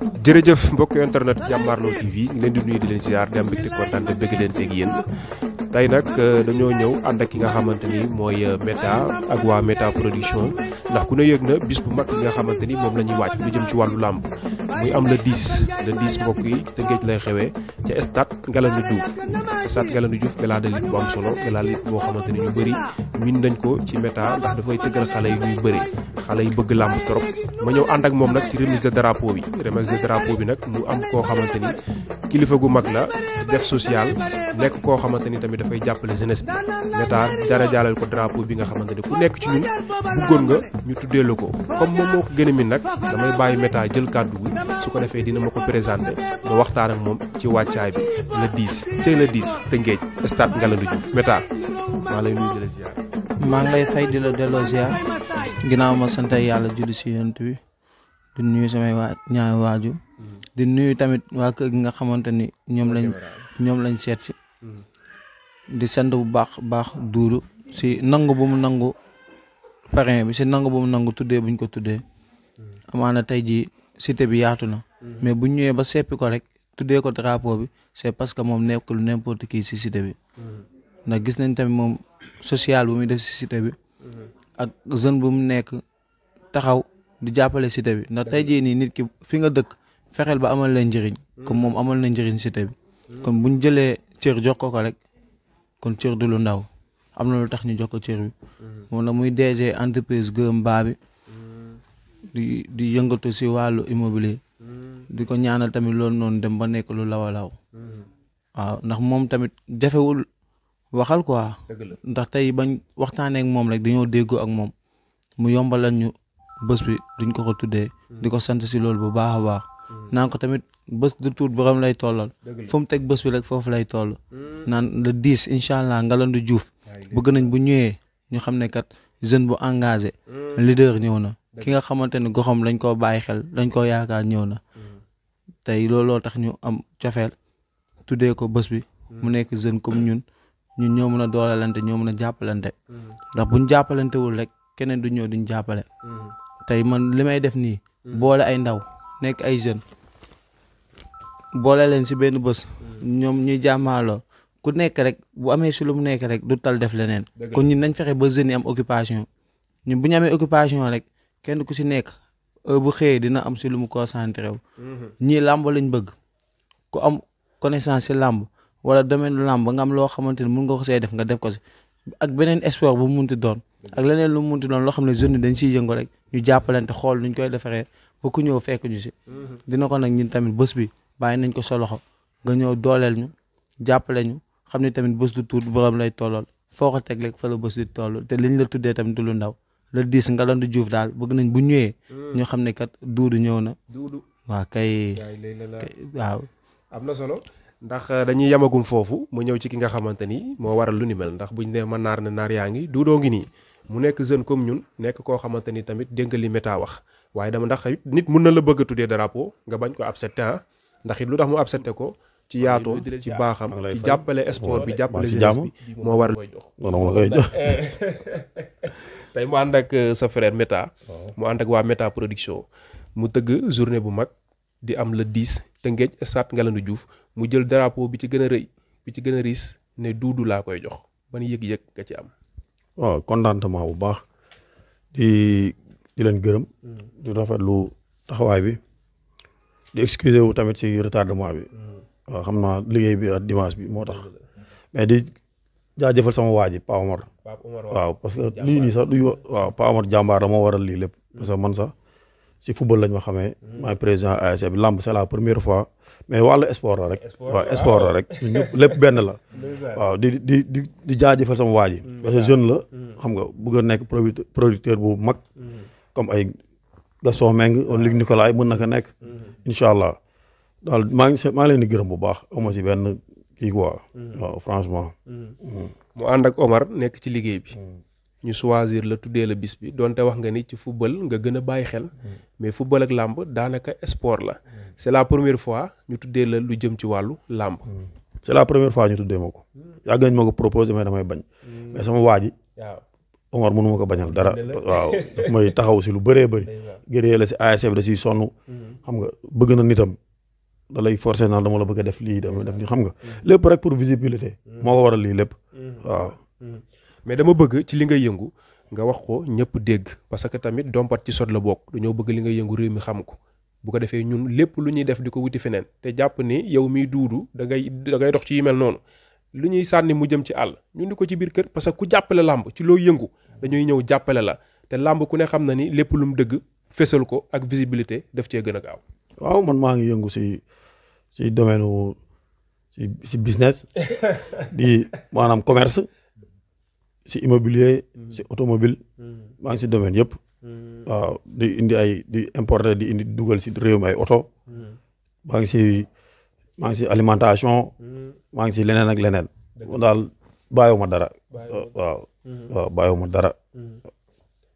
jërëjëf mbokk internet Jàmmaarloo TV ñu leen di nuyu di leen ziar di am mbégte kontaan te bëgg leen teg yéen tey nag dañoo ñëw ànd ak ki nga xamante ni mooy Meta ak waa Meta production ndax ku ne yëg na bis bu mag bi nga xamante ni moom la ñuy waaj lu jëm ci wàllu làmb muy am le 10 mbokk yi Tëngéej lay xewee ca stade Ngalandou Diouf stade Ngalandou Diouf gala de lutte bu am solo gala de lutte boo xamante ni ñu bëri min nañ ko ci Meta ndax dafay tëggal xale yi ñuy bëri xale yi bëgg làmb trop ma ñëw ànd ak moom nag ci remise de drapeau bi nag mu am koo xamante ni kilifa gu mag la def social nekk koo xamante ni tamit dafay jàppale jeunesse bi Meta dara jaalal ko drapeau bi nga xamante ni ku nekk ci ñun bëggoon nga ñu tuddee la ko comme moom moo ko gën a min nag damay bàyyi Meta jël kàddu gi su ko defee dina ma ko présenté ma waxtaan ak moom ci wàccaay bi le 10 Tëngéej stade Ngalandou Diouf Meta maa lay nuyu di la ziar. maa ngi lay fay di la delloo ziar ginnaaw ma sant yàlla julli si yonent bi di nuyu samay ñaari waaju di nuyu tamit waa kër gi nga xamante ni ñoom lañ seet si di sant bu baax duuru si nangu bu mu nangu parrain bi si nangu bu mu nangu tuddee buñ ko tuddee amaana tey ji cité bi yaatu na mais buñ ñëwee ba seppi ko rek tuddee ko drapeau bi c'est parce que moom nekkul n'importe qui si cité bi ndax gis nañ tamit moom social bu muy def si cité bi ak jeune bu mu nekk taxaw di jàppale cité bi ndax tey jii nii nit ki fi nga dëkk fexeel ba amal leen njëriñ comme moom amal na njëriñ cité bi kon buñ jëlee cër jox ko rek kon cër du lu ndaw am na lu tax ñu jox ko cër bi moom nag muy DG entreprise gërëm baa bi di yëngatu si wàllu immobilier di ko ñaanal tamit loolu noonu dem ba nekk lu law a law waaw ndax moom tamit jafewul waxal quoi ndax tey bañ waxtaanee ak moom rek dañoo déggoo ak moom mu yombalal ñu bés bi duñ ko tuddee di ko sant si loolu bu baax a baax naan ko tamit bés du tuut borom lay tollal fu mu teg bés bi rek foofu lay toll naan le 10 incha allah Ngalandou Diouf bëgg nañ bu ñëwee ñu xam ne kat jeune bu engagé leader ñëw na ki nga xamante ne goxam lañ koo bàyyi xel lañ koo yaakaar ñëw na tey looloo tax ñu am cofeel tuddee ko bés bi mu nekk jeune comme ñun ñoo mën a doolalante ñoo mën a jàppalante ndax buñ jàppalantewul rek keneen du ñëw duñ jàppale tey man li may def nii boole ay ndaw nekk ay jeune boole leen si benn bés ñoom ñuy jàmmaaloo ku nekk rek bu amee si lu mu nekk rek du tal def leneen kon ñun nañ fexe ba jeunes yi am occupation ñun bu ñu amee occupation rek kenn ku si nekk bu xëyee dina am si lu mu concentré wu ñii làmb lañ bëgg ku am connaissance si làmb wala domaine làmb nga am loo xamante ni mun nga ko see def nga def ko si ak beneen sport bu mu munti doon ak leneen lu mu munti doon loo xam ne jeunes yi dañ siy yëngu rek ñu jàppalante xool nuñ koy defaree ba ku ñëw fekk ñu si dina ko nag ñun tamit bés bi bàyyi nañ ko sa loxo nga ñëw dooleel ñu jàppale ñu xam ne tamit bés du tuut borom lay tollool foo ko teg rek fa la bés di toll te liñ la tuddee tamit du lu ndaw le 10 Ngalandou Diouf daal bëgg nañ bu ñëwee ñu xam ne kat duudu ñëw na waaw kay waaw am na solo ndax dañuy yamagum foofu mu ñëw ci ki nga xamante ni moo waral lu ni mel ndax buñ ne ma naar ne naar yaa ngi duudoo ngi nii mu nekk jeune comme ñun nekk koo xamante ni tamit dégg nga li Meta wax waaye dama ndax nit mun na la bëgg a tuddee drapeau nga bañ ko accepté ndax it lu tax mu accepté ko ci yaatoom ci baaxam ci jàppale sport bi jàppale jeunesse bi moo waral tey mu ànd ak sa frère Meta mu ànd ak waa Meta production mu tëgg journée bu mag di am le 10 Tëngéej stade Ngalandou Diouf mu jël drapeau bi ci gën a rëy bi ci gën a riis ne duudu laa koy jox ban yëg-yëg nga ci am waaw contentement bu baax di leen gërëm di rafetlu taxawaay bi di excuser wu tamit si retardement bi waaw xam naa liggéey bi ak dimanche bi moo tax mais di jaajëfal sama waa ji Pa Omar waaw parce que lii nii sax du waaw Pa Omar jàmbaar la moo waral lii lépp parce que man sax si football lañ ma xamee maay président ASC bi lamb c'est la première fois mais wàllu sport la rek waaw sport la rek ñëpp lépp benn la waaw di jaajëfal sama waa ji parce que jeune la xam nga bëgg a nekk producteur bu mag comme ay Gaston Meng wala Luc Nicolaï mën na ko nekk incha allah daal maa ngi leen di gërëm bu baax ama si benn kii quoi waaw franchement mu ànd ak Omar nekk ci liggéey bi ñu choisir la tuddee la bis bi donte wax nga ni ci football nga gën a bàyyi xel mais football ak làmb daanaka sport la c'est la première fois ñu tuddee la lu jëm ci wàllu làmb c'est la première fois ñu tuddee ma ko yàgg nañ ma ko proposé mais damay bañ mais sama waa ji Omar mënu ma ko bañal dara waaw daf may taxaw si lu bëree bëri gëree la si ASC bi da siy sonn xam nga bëgg na nitam da lay forcer naan dama la bëgg a def lii dama def lii xam nga lépp rek pour visibilité moo ko waral lii lépp waaw. mais dama bëgg ci li ngay yëngu nga wax ko ñëpp dégg parce que tamit dompat ci sot la bokk dañoo bëgg li ngay yëngu réew mi xam ko bu ko defee ñun lépp lu ñuy def di ko wuti feneen te jàpp ni yow miy duudu da ngay dox ci yu mel noonu lu ñuy sànni mu jëm ci àll ñun di ko ci biir kër parce que ku jàppale làmb ci loo yëngu dañuy ñëw jàppale la te làmb ku ne xam na ni lépp lu mu dëgg fesal ko ak visibilité daf cee gën a gaaw. waaw man maa ngi yëngu si domaine si business di maanaam commerce si immobilier si automobile maa ngi si domaine yëpp waaw di indi di importer di indi dugal si réew mi ay oto maa ngi si alimentation maa ngi si leneen ak leneen daal bàyyiwuma dara waaw bàyyiwuma dara.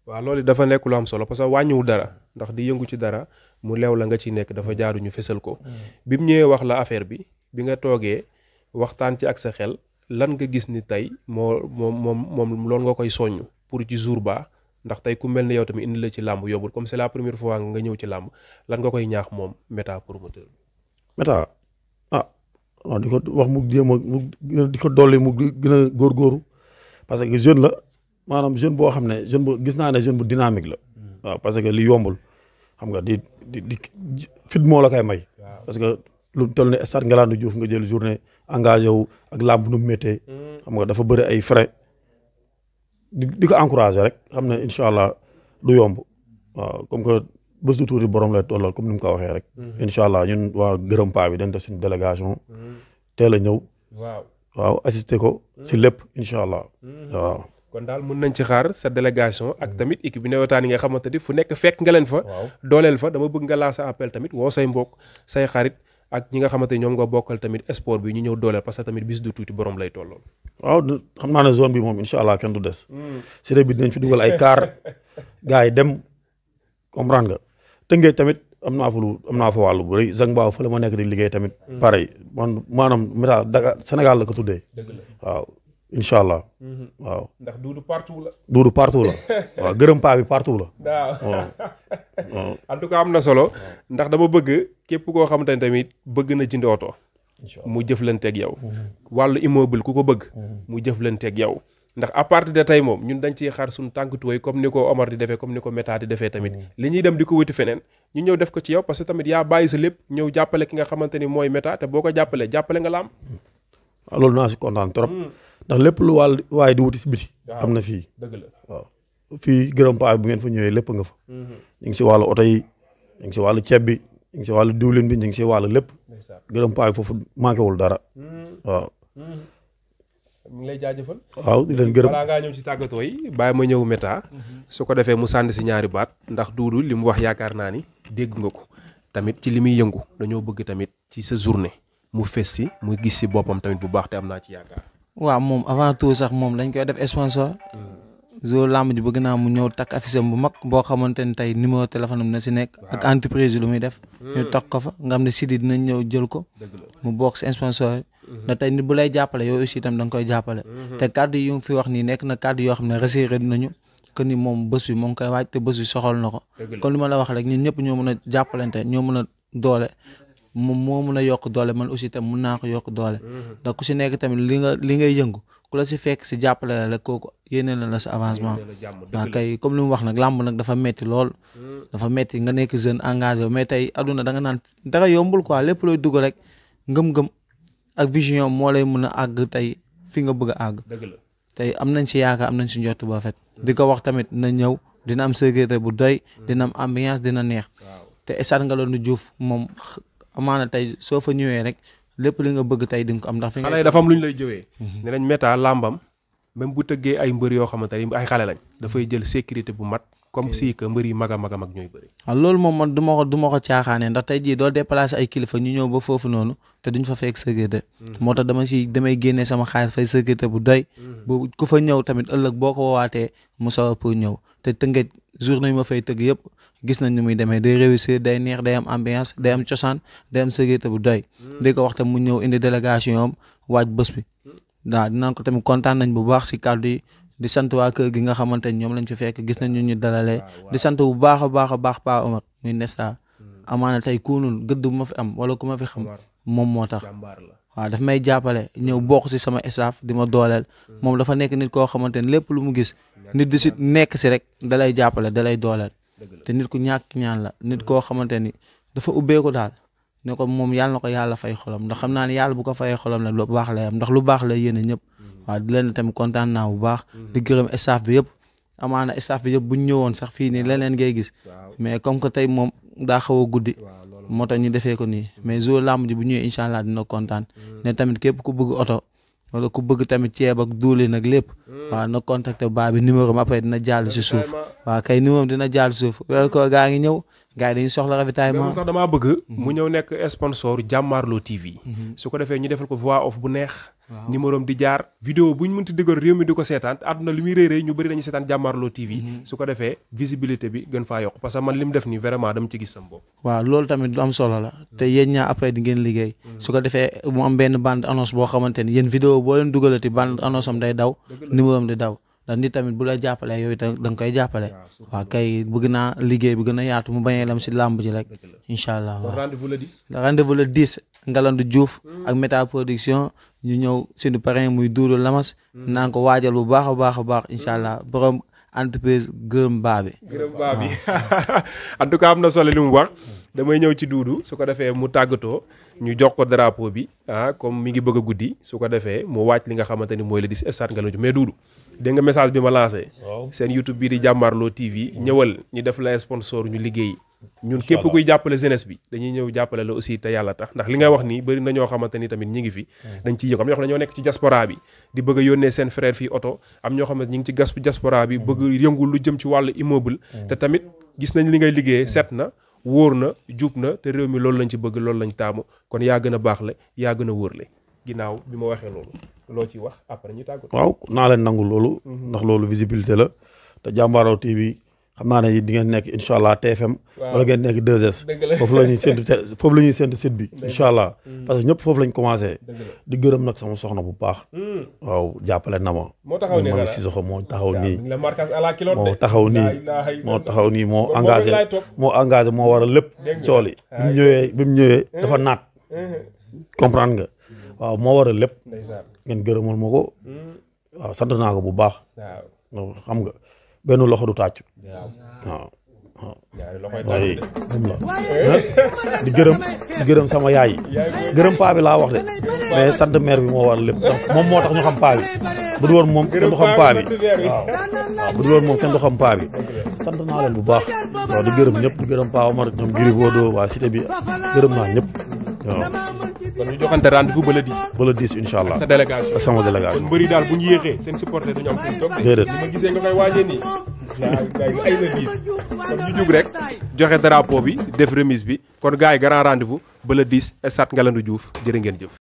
waaw loolu dafa nekk lu am solo parce que wàññiwul dara ndax di yëngu ci dara mu leew la nga ci nekk dafa jaaru ñu fesal ko bi mu ñëwee wax la affaire bi nga toogee waxtaan ci ak sa xel lan nga gis ni tey moom loolu nga koy soññ pour ci jour ba ndax tey ku mel ni yow tamit indi la ci làmb yombul comme c'est la première fois nga ñëw ci làmb lan nga koy ñaax moom Méta promoteur. Méta non di ko wax mu jéem a di ko dolli mu gën a góorgóorlu parce que jeune la maanaam jeune boo xam ne jeune bu gis naa ne jeune bu dynamique la. waaw parce que li yombul xam nga di fit moo la koy may. parce que lu toll ne stade Ngalandou Diouf nga jël journée engagé wu ak làmb nu mu méttee xam nga dafa bëri ay frais di ko encouragé rek xam ne incha allah du yomb waaw comme que bés du tuuti borom lay tollal comme ni mu ko waxee rek. incha allah ñun waa gërëm paa bi dañ def suñu délégation teel a ñëw. waaw assister ko si lépp incha allah waaw. kon daal mën nañ ci xaar sa délégation ak tamit équipe bi nawetaan yi nga xamante ni fu nekk fekk nga leen fa. dooleel fa dama bëgg nga lancer appel tamit woo say mbokk say xarit ak ñi nga xamante ni ñoom nga bokkal tamit sport bi ñu ñëw dooleel parce que tamit bis du tuuti borom lay tollool. waaw xam naa ne zone bi moom incha allah kenn du des. si bi dinañ fi dugal ay car gars yi dem comprendre nga tënkee tamit am naa fa wàllu bu rëy Zang Mbaaw fa la ma nekk di liggéey tamit. pareil man maanaam Méta Dakar Sénégal la ko tuddee. waaw. incha allah waaw. ndax duudu partout la. duudu partout la waaw gërëm paa bi partout la. waaw en tout cas am na solo. ndax dama bëgg képp koo xamante ne tamit bëgg na jënd oto. mu jëflanteeg yow. wàllu immeuble ku ko bëgg. mu jëflanteeg yow. ndax à partir de tey moom ñun dañ ciy xaar suñu tànk tuwéy comme ni ko Omar di defee comme ni ko Méta di defee tamit. li ñuy dem di ko wuti feneen ñu ñëw def ko ci yow parce que tamit yaa bàyyi sa lépp ñëw jàppale ki nga xamante ni mooy Méta te boo ko jàppale nga laam. waaw loolu naa si kontaan trop. ndax lépp lu waaye di wuti si biti am na fii. dëgg la waaw fii gërëm paa bu ngeen fa ñëwee lépp nga fa. ñu ngi si wàllu oto yi ñu ngi si wàllu ceeb bi ñu ngi si wàllu diwlin bi ñu ngi si wàllu lépp. gërëm paa foofu manqué wul dara. waaw. mu ngi lay jaajëfal. waaw di leen gërëm balaa ngaa ñëw ci tàggatoo yi bàyyi ma ñëw Méta. su ko defee mu sànni si ñaari baat ndax duudu li mu wax yaakaar naa ni dégg nga ko tamit ci li muy yëngu dañoo bëgg tamit ci sa journée mu fes si mu gis si boppam tamit bu baax te am naa ci yaakaar. waaw moom avant tout sax moom dañ koy def sponsor. zo lamb ji bëgg naa mu ñëw takk affiche am bu mag boo xamante ni tey numéro téléphone am na si nekk. ak entreprise lu muy def. ñu takk ko fa nga xam ne Sidi dinañ ñëw jël ko. mu bokk si sponsor yi. da tey nit bu lay jàppale yow aussi itam da nga koy jàppale. te kàddu yi mu fi wax nii nekk na kàddu yoo xam ne rassuré nañu que ni moom bés bi moo ngi koy waaj te bés bi soxal na ko. kon li ma la wax rek ñun ñëpp ñoo mën a jàppalante ñoo mën a doole. moom moo mun a yokk doole man aussi tam mun naa ko yokk doole ndax ku si nekk tamit li ngay yëngu ku la si fekk si jàppale la rek kooku yéene la sa avancement waaw kay comme li mu wax nag làmb nag dafa metti lool dafa metti nga nekk jeune engagé mais tey aduna da nga naan dara yombul quoi lépp looy dugg rek ngëm-ngëm ak vision moo lay mun a àgg tey fi nga bëgg a àgg tey am nañ si yaakaar am nañ si njort bu rafet di ko wax tamit na ñëw dina am sécurité bu doy dina am ambiance dina neex te stade Ngalandou Diouf moom amaana tey soo fa ñëwee rek lépp li nga bëgg tey di nga ko am ndax fi nga xale yi dafa am lu ñu lay jëwee ne nañ Méta làmbam même bu tëggee ay mbër yoo xamante ni ay xale lañ dafay jël sécurité bu mat comme si que mbër yi mag a mag ñooy bëri waaw loolu moom man du ma ko caaxaanee ndax tey jii doo déplacé ay kilifa ñu ñëw ba foofu noonu te duñ fa fekk sécurité moo tax damay génnee sama xaalis fay sécurité bu doy bu ku fa ñëw tamit ëllëg boo ko woowaatee mu sawar pour ñëw te tëngeej journée yi ma fay tëgg yëpp gis nañ ni muy demee day réussir day neex day am ambiance day am cosaan day am sécurité bu doy di ko wax tamit mu ñëw indi délégation am waaj bés bi waaw dinañ ko tamit kontaan nañ bu baax si kàddu yi di sant waa kër gi nga xamante ni ñoom lañ ci fekk gis nañ ñu dalalee di sant bu baax a baax a baax Pa Omar muy Nesta amaana tey kuunul gëdd bu ma fi am wala ku ma fi xam moom moo tax waaw daf may jàppale ñëw bokk si sama staff di ma dooleel moom dafa nekk nit koo xamante ni lépp lu mu gis nit di si nekk si rek da lay jàppale da lay dooleel te nit ku ñàkk ñaan la nit koo xamante ni dafa ubbeeku daal ne ko moom yàlla na ko yàlla fay xolam ndax xam naa ne yàlla bu ko fayee xolam la lu baax lay am ndax lu baax la yéene ñëpp waaw di leen tamit kontaan naa bu baax di gërëm staff bi yëpp amaana staff bi yëpp bu ñu ñëwoon sax fii nii leneen ngay gis mais comme que tey moom daa xaw a guddi moo tax ñu defee ko nii mais jour làmb ji bu ñëwee incha allah dina kontaan ne tamit képp ku bëgg oto wala ku bëgg tamit ceeb ak duuli nag lépp waaw na contacté baa bi numéro am après dina jàll si suuf waaw kay numéro dina jàll si suuf wel ko gaa ngi ñëw gars yi dañuy soxla ravitaillement sax damaa bëgg mu ñëw nekk sponsor Jàmmaarloo TV su ko defee ñu defal ko voix off bu neex numéro am di jaar vidéo bu ñu mënti dëggal réew mi di ko seetaan àdduna li muy réy ñu bëri dañuy seetaan Jàmmaarloo TV su ko defee visibilité bi gën faa yokk parce que man li mu def nii vraiment dama ci gis sam bopp waaw loolu tamit lu am solo la te yéen ñaa après di ngeen liggéey su ko defee mu am benn bande annonce boo xamante ni yéen vidéo boo leen dugalati bande annonce am day daw numéro am di daw ndax nit tamit bu la jàppalee yow itam da nga koy jàppale waaw kay bëgg naa liggéey bi gën a yaatu mu bañee lam si làmb ji rek incha allah waaw rendez-vous le 10 Ngalandou Diouf ak Méta Production ñu ñëw suñu parrain muy Doudou Lamas naan ko waajal bu baax a baax a baax incha allah borom entreprise gërëm baa bi en tout cas am na solo li mu wax damay ñëw ci Doudou su ko defee mu tàggatoo ñu jox ko drapeau bi comme mi ngi bëgg a guddi su ko defee mu wàcc li nga xamante ni mooy le 10 stade Ngalandou mais Doudou dégg nga message bi ma lancé seen YouTube bii di Jàmmaarloo TV ñëwal ñu def la sponsor ñu liggéey ñun képp kuy jàppale jeunesse bi dañuy ñëw jàppale la aussi te yàlla tax ndax li ngay wax nii bëri na ñoo xamante ni tamit ñi ngi fi dañ ciy yëngu am ñoo xam ne ñoo nekk ci diaspora bi di bëgg a yónnee seen frère fii oto am ñoo xam ne ñi ngi ci diaspora bi bëgg yëngu lu jëm ci wàllu immeuble te tamit gis nañ li ngay liggéeyee set na wóor na jub na te réew mi loolu lañ ci bëgg loolu lañ taamu kon yaa gën a baax le yaa gën a wóor le ginnaaw bi ma waxee loolu loo ci wax après ñu tàggu waaw naa leen nangu loolu ndax loolu visibilité la te Jàmmaarloo TV xam naa ne di ngeen nekk incha allah TFM wala ngeen nekk 2S foofu la ñuy séntu site bi incha allah parce que ñëpp foofu lañ commencé di gërëm nag sama soxna bu baax waaw jàppale na ma moo taxaw nii moo taxaw nii moo engagé moo waral lépp cool yi bi mu ñëwee dafa naat comprendre nga waaw moo waral lépp ngeen gërëmal ma ko waaw sant naa ko bu baax xam nga benn loxo du tàcc waaw waaye moom la di gërëm sama yaay gërëm paa bi laa wax de mais sant mère bi moo war lépp moom moo tax ñu xam paa bi bu dul woon moom kenn du xam paa bi waaw bu dul woon moom kenn du xam paa bi sant naa leen bu baax waaw di gërëm ñëpp di gërëm Paa Omar ñoom Giri Bodo waa cité bi gërëm naa ñëpp waaw. kon ñu joxante rendez-vous ba le 10. ba le 10 incha allah ak sa délégation ak sama délégation. kon mbëri daal bu ñu yéexee seen supporter duñu am fu ñu toog. déedéet li ma gisee nga koy waajee nii. ay le 10 kon ñu jug rek joxe drapeau bi def remise bi kon gars yi grand rendez-vous ba le 10 stade Ngalandou Diouf jërë ngeen jëf.